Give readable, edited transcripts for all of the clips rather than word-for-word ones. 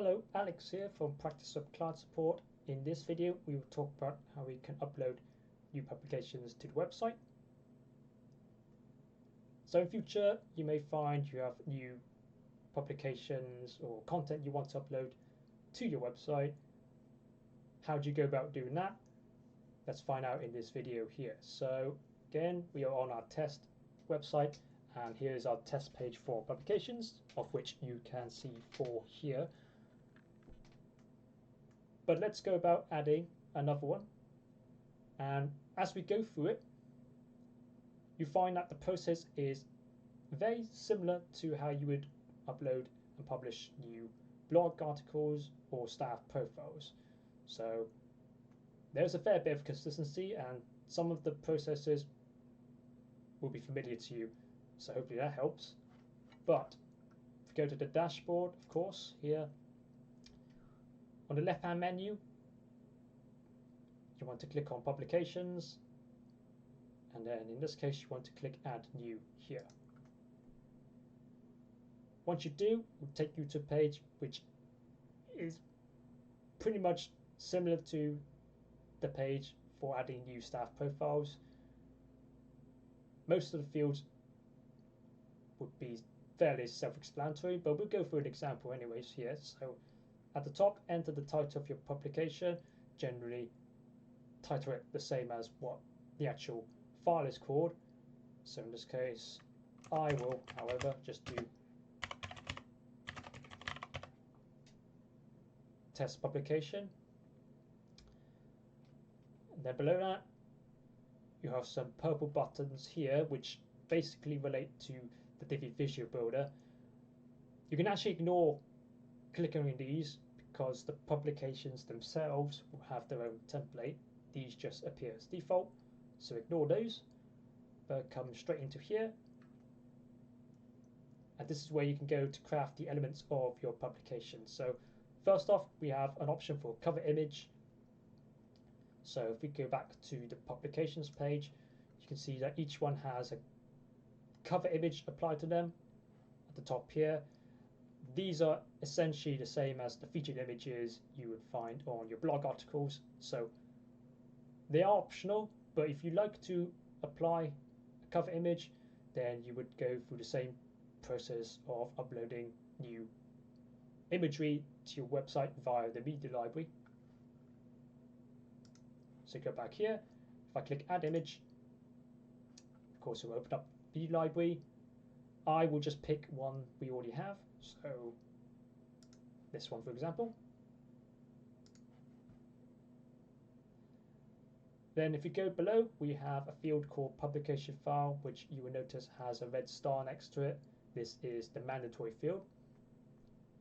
Hello, Alex here from Practice of Client Support. In this video we will talk about how we can upload new publications to the website. So in future you may find you have new publications or content you want to upload to your website. How do you go about doing that? Let's find out in this video here. So again, we are on our test website and here's our test page for publications, of which you can see 4 here. But let's go about adding another one, and as we go through it you find that the process is very similar to how you would upload and publish new blog articles or staff profiles. So there's a fair bit of consistency and some of the processes will be familiar to you, so hopefully that helps. But if you go to the dashboard, of course, here on the left hand menu you want to click on publications, and then in this case you want to click add new here. Once you do, it will take you to a page which is pretty much similar to the page for adding new staff profiles. Most of the fields would be fairly self-explanatory, but we'll go through an example anyways here. So at the top, enter the title of your publication. Generally title it the same as what the actual file is called. So in this case I will, however, just do test publication, and then below that you have some purple buttons here which basically relate to the Divi Visual Builder. You can actually ignore clicking on these because the publications themselves will have their own template. These just appear as default, so ignore those, but come straight into here, and this is where you can go to craft the elements of your publication. So first off, we have an option for cover image. So if we go back to the publications page, you can see that each one has a cover image applied to them at the top here. These are essentially the same as the featured images you would find on your blog articles, so they are optional, but if you like to apply a cover image, then you would go through the same process of uploading new imagery to your website via the media library. So go back here, if I click add image, of course it will open up the library. I will just pick one we already have, so this one for example. Then if you go below, we have a field called publication file, which you will notice has a red star next to it. This is the mandatory field.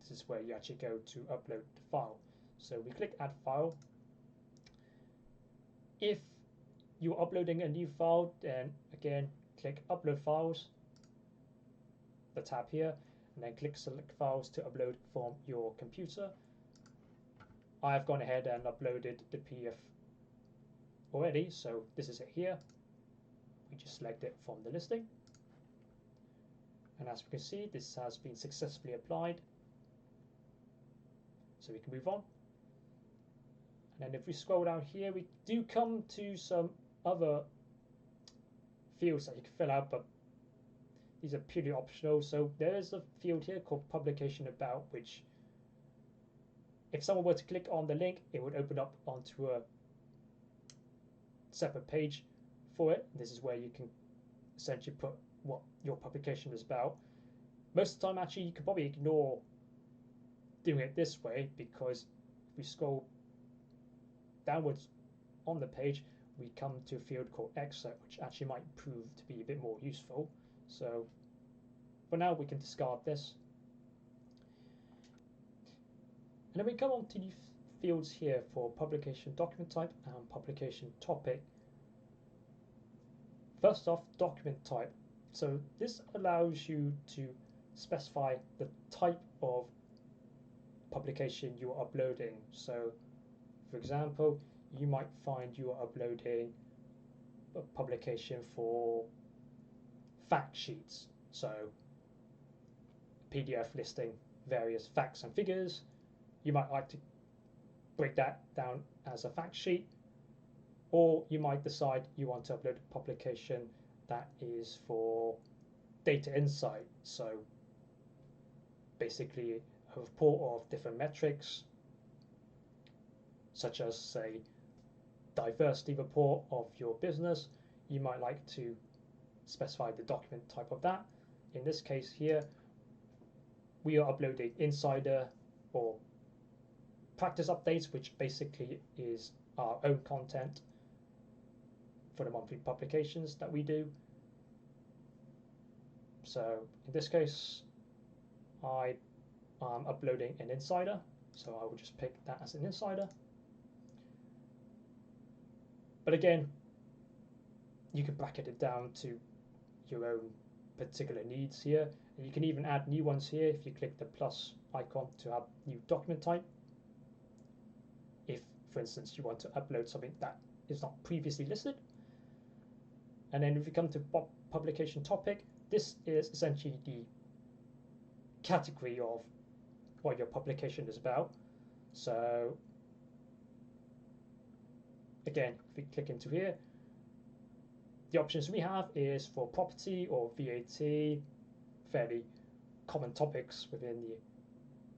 This is where you actually go to upload the file. So we click add file. If you're uploading a new file, then again click upload files, the tab here, and then click select files to upload from your computer. I have gone ahead and uploaded the PDF already, so this is it here. We just select it from the listing, and as we can see, this has been successfully applied, so we can move on. And then if we scroll down here, we do come to some other fields that you can fill out, but these are purely optional. So there is a field here called publication about, which if someone were to click on the link, it would open up onto a separate page for it. This is where you can essentially put what your publication is about. Most of the time actually you can probably ignore doing it this way, because if we scroll downwards on the page we come to a field called excerpt, which actually might prove to be a bit more useful. So for now we can discard this, and then we come on to the fields here for publication document type and publication topic. First off, document type. So this allows you to specify the type of publication you are uploading. So for example, you might find you are uploading a publication for fact sheets, so PDF listing various facts and figures. you might like to break that down as a fact sheet, or you might decide you want to upload a publication that is for data insight. So basically a report of different metrics, such as, say, diversity report of your business. You might like to specify the document type of that. In this case here, we are uploading insider or practice updates, which basically is our own content for the monthly publications that we do. So in this case, I am uploading an insider, so I will just pick that as an insider. But again, you can bracket it down to your own particular needs here. And you can even add new ones here if you click the plus icon to add new document type. If, for instance, you want to upload something that is not previously listed. And then if you come to publication topic, this is essentially the category of what your publication is about. So again, if we click into here, the options we have is for property or VAT, fairly common topics within the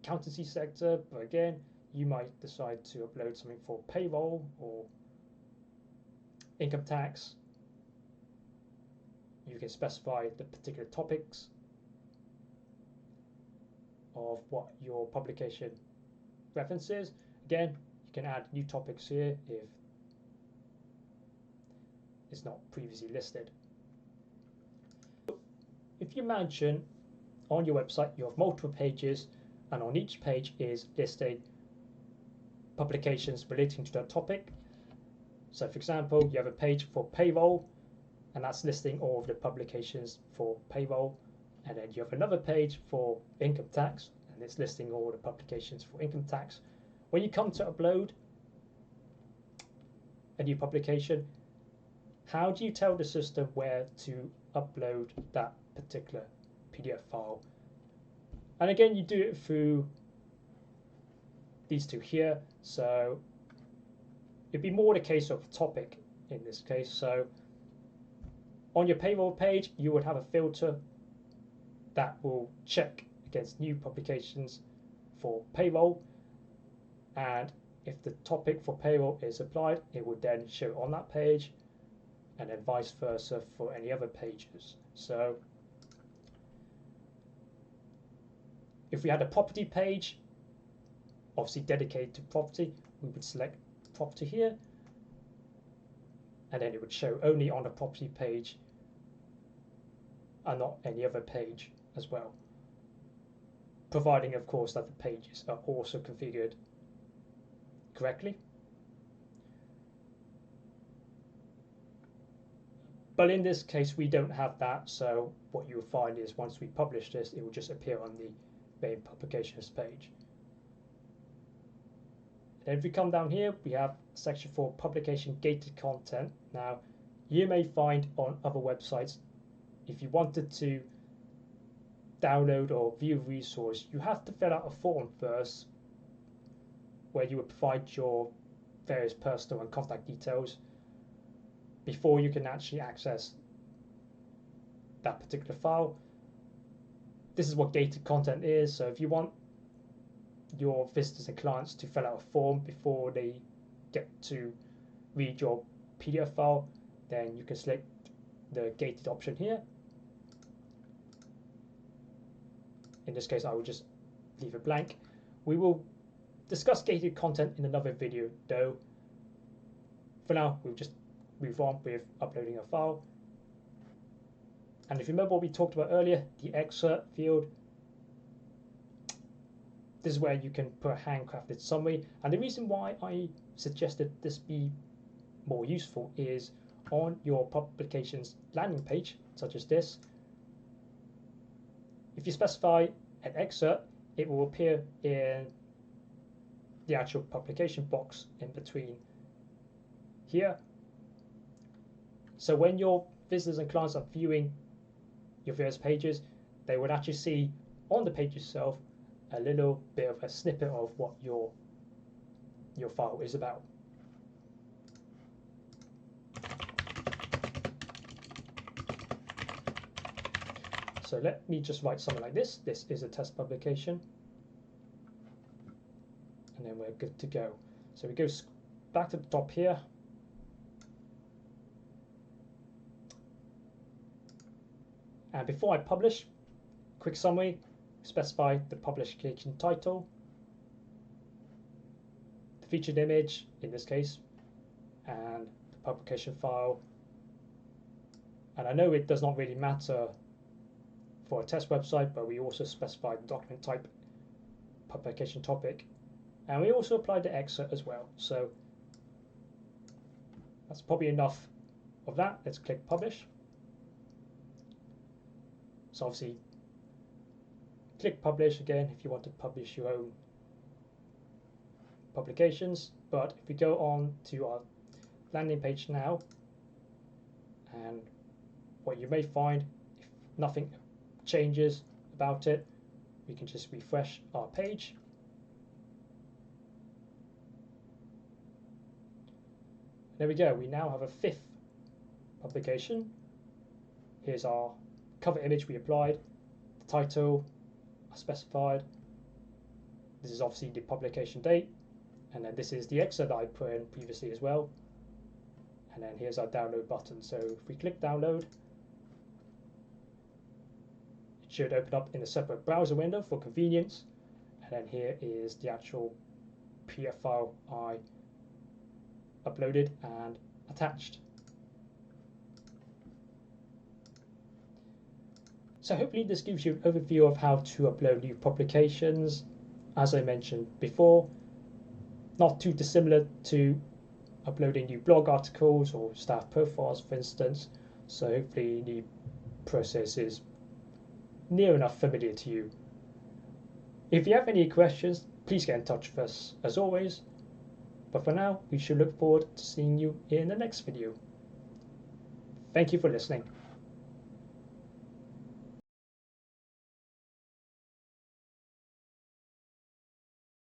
accountancy sector. But again, you might decide to upload something for payroll or income tax. You can specify the particular topics of what your publication references. Again, you can add new topics here if it's not previously listed. If you imagine on your website you have multiple pages, and on each page is listed publications relating to that topic. So for example, you have a page for payroll, and that's listing all of the publications for payroll. And then you have another page for income tax, and it's listing all the publications for income tax. When you come to upload a new publication, how do you tell the system where to upload that particular PDF file? And again, you do it through these two here. So it'd be more the case of topic in this case. So on your payroll page, you would have a filter that will check against new publications for payroll, and if the topic for payroll is applied, it would then show on that page, and then vice versa for any other pages. So if we had a property page, obviously dedicated to property, we would select property here, and then it would show only on the property page and not any other page as well, providing of course that the pages are also configured correctly. But in this case we don't have that, so what you'll find is once we publish this, it will just appear on the main publications page. And if we come down here, we have a section for publication gated content. Now you may find on other websites, if you wanted to download or view a resource, you have to fill out a form first where you would provide your various personal and contact details before you can actually access that particular file. This is what gated content is. So if you want your visitors and clients to fill out a form before they get to read your PDF file, then you can select the gated option here. In this case, I will just leave it blank. We will discuss gated content in another video though. For now, we'll just move on with uploading a file. And if you remember what we talked about earlier, the excerpt field, this is where you can put a handcrafted summary. And the reason why I suggested this be more useful is on your publications landing page, such as this, if you specify an excerpt, it will appear in the actual publication box in between here. So when your visitors and clients are viewing your various pages, they would actually see on the page itself a little bit of a snippet of what your file is about. So let me just write something like this. This is a test publication. And then we're good to go. So we go back to the top here. And before I publish, quick summary, specify the publication title, the featured image in this case, and the publication file. And I know it does not really matter for a test website, but we also specify the document type, publication topic, and we also apply the excerpt as well. So that's probably enough of that. Let's click publish. So obviously click publish again if you want to publish your own publications. But if we go on to our landing page now, and what you may find, if nothing changes about it, we can just refresh our page. There we go, we now have a 5th publication. Here's our cover image we applied, the title I specified, this is obviously the publication date, and then this is the excerpt that I put in previously as well, and then here's our download button. So if we click download, it should open up in a separate browser window for convenience, and then here is the actual PDF file I uploaded and attached. So hopefully this gives you an overview of how to upload new publications. As I mentioned before, not too dissimilar to uploading new blog articles or staff profiles, for instance. So hopefully the process is near enough familiar to you. If you have any questions, please get in touch with us as always. But for now, we should look forward to seeing you in the next video. Thank you for listening.